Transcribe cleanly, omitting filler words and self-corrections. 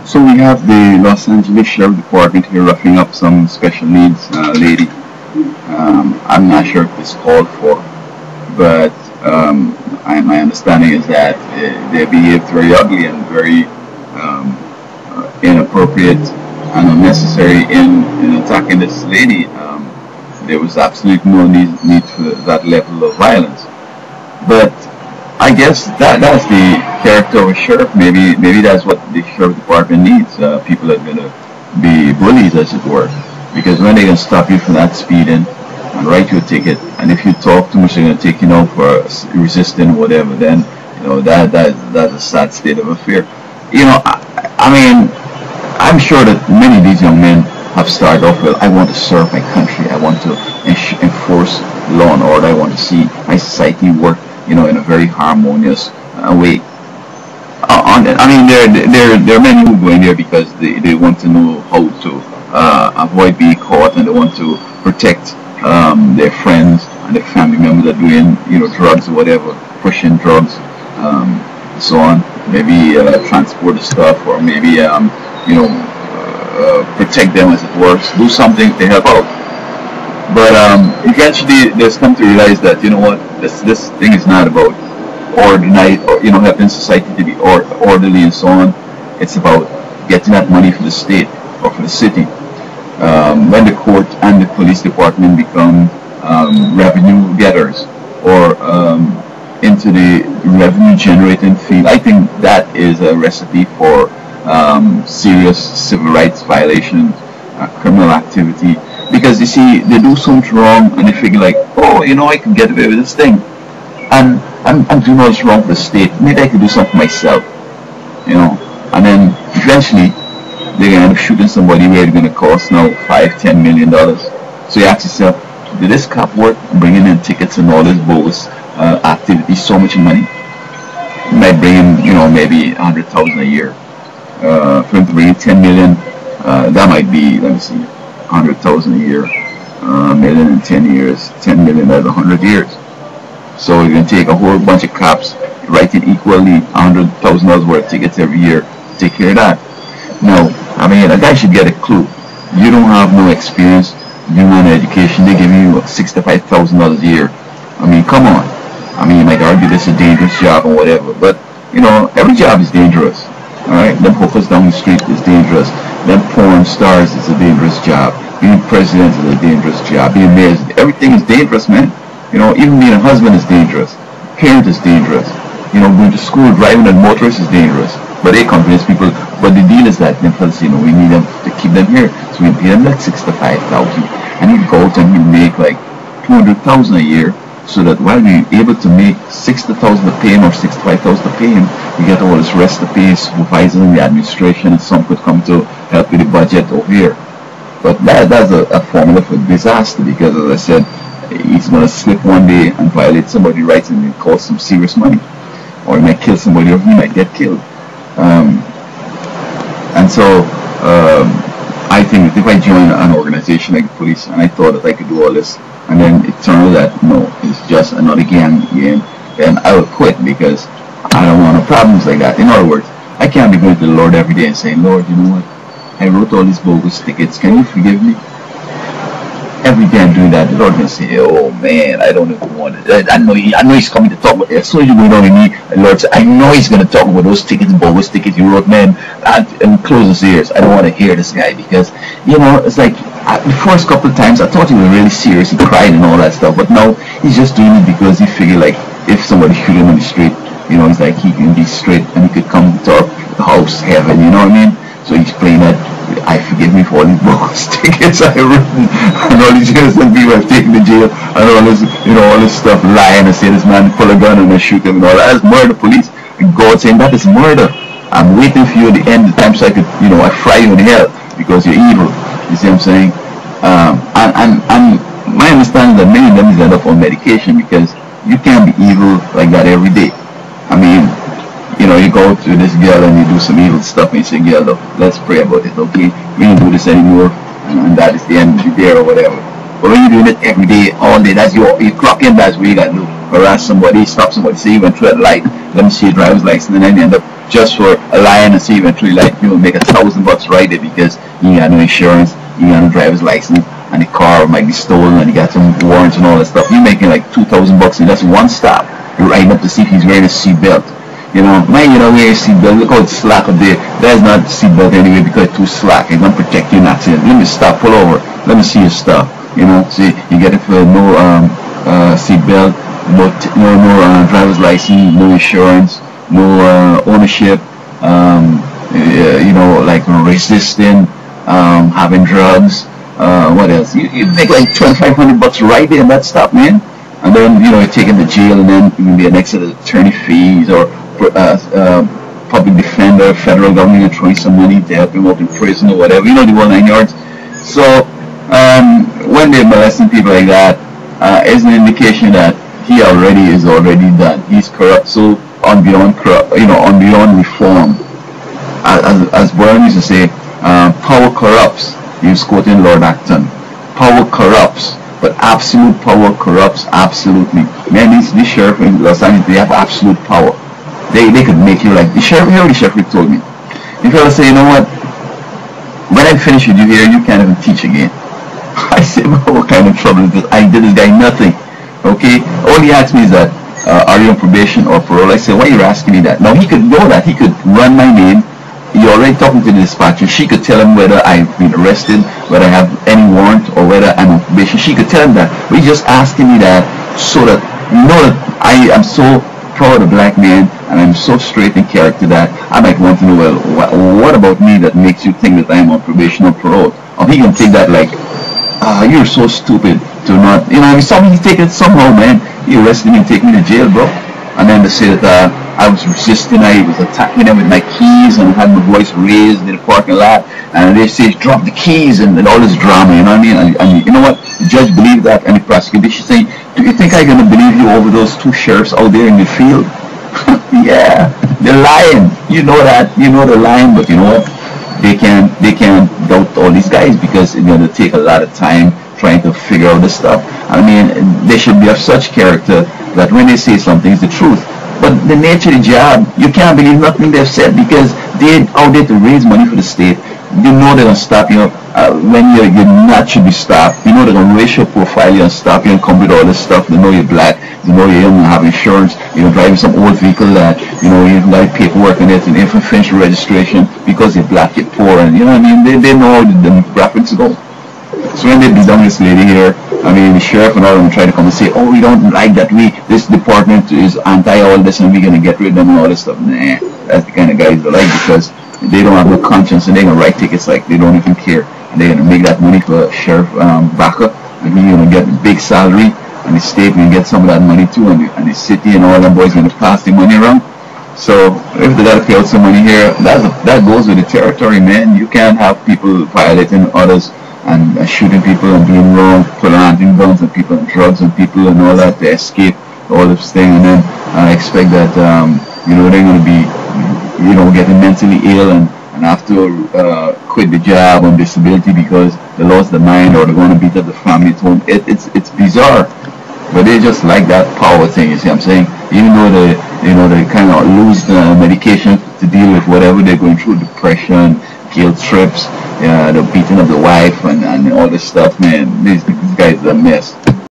So we have the Los Angeles Sheriff Department here roughing up some special needs lady. I'm not sure if it's called for, but my understanding is that they behaved very ugly and very inappropriate and unnecessary in attacking this lady. There was absolutely no need for that level of violence. But I guess that's the character of a sheriff. Maybe that's what the sheriff department needs. People that are gonna be bullies, as it were, because when they can stop you from that speeding and write you a ticket, and if you talk too much, they're gonna take you out for resisting whatever. Then that's a sad state of affair. I mean, I'm sure that many of these young men have started off with, I want to serve my country, I want to enforce law and order, I want to see my society work, in a very harmonious way. I mean, there are many who go in there because they want to know how to avoid being caught, and they want to protect their friends and their family members that are doing, drugs or whatever, pushing drugs, so on. Maybe transport the stuff, or maybe protect them, as it were, do something to help out. But eventually, they've come to realize that this thing is not about ordinary, or helping society to be orderly and so on. It's about getting that money for the state or for the city. When the court and the police department become revenue getters, or into the revenue generating field, I think that is a recipe for serious civil rights violations, criminal activity. Because you see, they do so much wrong, and they figure like, oh, I can get away with this thing, and I'm doing all this wrong for the state. Maybe I could do something myself, And then eventually, they're gonna end up shooting somebody where it's gonna cost now $5-10 million. So you ask yourself, did this cop work bringing in tickets and all this bogus activity so much money? It might bring him, maybe 100,000 a year. For him to bring in 10 million, that might be, let me see, 100,000 a year, million in 10 years, 10 million, that's 100 years. So you're going to take a whole bunch of cops, writing equally $100,000 worth of tickets every year, take care of that. No, I mean, a guy should get a clue. You don't have no experience, you don't have no education, they give you $65,000 a year. I mean, come on. I mean, you might argue this is a dangerous job or whatever, but, every job is dangerous. Alright, them hookers down the street is dangerous. Them porn stars is a dangerous job. Being president is a dangerous job. Being mayor, everything is dangerous, man. Even being a husband is dangerous. Parent is dangerous. Going to school, driving a motorist is dangerous. But they convince people. But the deal is that them fellas, we need them to keep them here. So we pay them like $65,000, and he'd go out and he'd make like $200,000 a year. So that while we're able to make $60,000 to pay him or $65,000 to pay him, we get all this rest to pay supervisors in the administration, and some could come to help with the budget over here. But that's a formula for disaster, because, as I said, he's going to slip one day and violate somebody's rights, and it cost some serious money. Or he might kill somebody, or he might get killed. And so I think that if I join an organization like the police, and I thought that I could do all this, and then it turned out that no, it's just another gang game, then I will quit, because I don't want no problems like that. In other words, I can't be going to the Lord every day and saying, Lord, you know what? I wrote all these bogus tickets. Can you forgive me? Every day I'm doing that, the Lord can say, oh man, I don't even want it. I know he's coming to talk about it. As soon as you go down with me, the Lord said, I know he's going to talk about those tickets, bogus tickets you wrote, man. And close his ears. I don't want to hear this guy, because, it's like, the first couple of times I thought he was really serious. He cried and all that stuff. But now he's just doing it because he figured like, if somebody shoot him on the street, it's like he can be straight and he could come to our house, heaven, you know what I mean? So he's playing that, I forgive me for all these bogus tickets I've written, and all these innocent people I've taken to jail, and all this, all this stuff, lying and saying this man pull a gun and I shoot him and all that. That's murder, police. And God saying that is murder. I'm waiting for you at the end of the time so I could, I fry you in hell because you're evil. You see what I'm saying? And my understanding is that many of them is end up on medication, because you can't be evil like that every day. I mean, you go to this girl and you do some evil stuff and you say, girl, look, let's pray about it, okay? We don't do this anymore, and that is the end of the day or whatever. But when you're doing it every day, all day, that's you clock in, that's what you got to do. Harass somebody, stop somebody, say you went through a light, let me see your driver's license, and then you end up just for a lion and see eventually like make $1,000 right there because you got no insurance, you got no driver's license, and the car might be stolen and you got some warrants and all that stuff. You're making like $2,000 in just one stop. You're riding up to see if he's wearing a seatbelt. Man, wearing a seatbelt. Look how it's slack up there. That's not seatbelt anyway because it's too slack. It's not protect you in accident. Let me stop. Pull over. Let me see your stuff. See, you get it for no seatbelt, no driver's license, no insurance, no ownership. Like resisting, having drugs. What else? You make like $2,500 right there in that stop, man. And then you're taken to jail, and then you can be an extra attorney fees or public defender, federal government throwing some money to help him out in prison or whatever. The whole 9 yards. So when they're molesting people like that, it's an indication that he is already done. He's corrupt, so on beyond reform. As Brian used to say, power corrupts. He was quoting Lord Acton. Power corrupts, but absolute power corrupts absolutely. Man, this sheriff in Los Angeles, they have absolute power. They could make you like the sheriff. Here, the sheriff told me. The fella say, what? When I finish with you here, you can't even teach again. I said, well, what kind of trouble is this? I did this guy nothing. Okay? All he asked me is that, are you on probation or parole? I said, why are you asking me that? Now, he could know that. He could run my name. You're already talking to the dispatcher. She could tell him whether I've been arrested, whether I have any warrant, or whether I'm on probation. She could tell him that. But he's just asking me that so that that I am so proud of black man and I'm so straight in character that I might want to know, well, what about me that makes you think that I'm on probation or parole? Or he can take that like, you're so stupid to not, somebody take it somehow, man. You arrested me and take me to jail, bro. And then they say that I was resisting, I was attacking them with my keys and had my voice raised in the parking lot. And they say, drop the keys and all this drama, you know what I mean? And you know what? The judge believed that, and the prosecutor, she saying, do you think I'm going to believe you over those two sheriffs out there in the field? Yeah, they're lying. You know that. You know they're lying, but you know what? They can't doubt all these guys because it's going to take a lot of time trying to figure out this stuff. I mean, they should be of such character that when they say something, it's the truth. But the nature of the job, you can't believe nothing they've said because they're out there to raise money for the state. You know they're going to stop you when you're not should be stopped. You know they're going to racial profile you and stop you and come with all this stuff. They know you're black. They know you don't have insurance. You're driving some old vehicle that, you got paperwork on it and infant registration because you're black, you're poor. And, you know what I mean? They know how the demographics go. So when they beat down this lady here, I mean, the sheriff and all of them try to come and say, oh, we don't like that. This department is anti all this and we're going to get rid of them and all this stuff. Nah, that's the kind of guys they like because they don't have no conscience and they're going to write tickets like they don't even care. And they're going to make that money for Sheriff Baca. And he's going to get a big salary and the state will get some of that money too. And the city and all them boys going to pass the money around. So if they got to pay out some money here, that goes with the territory, man. You can't have people violating others and shooting people and doing wrong, planting bombs and people and drugs and people and all that to escape all this thing, and then expect that they're going to be getting mentally ill and have to quit the job on disability because they lost their mind or they're going to beat up the family at home. It's bizarre, but they just like that power thing. You see what I'm saying? Even though they kind of lose the medication to deal with whatever they're going through, depression, guilt trips, the beating of the wife and all this stuff, man. These guys are a mess.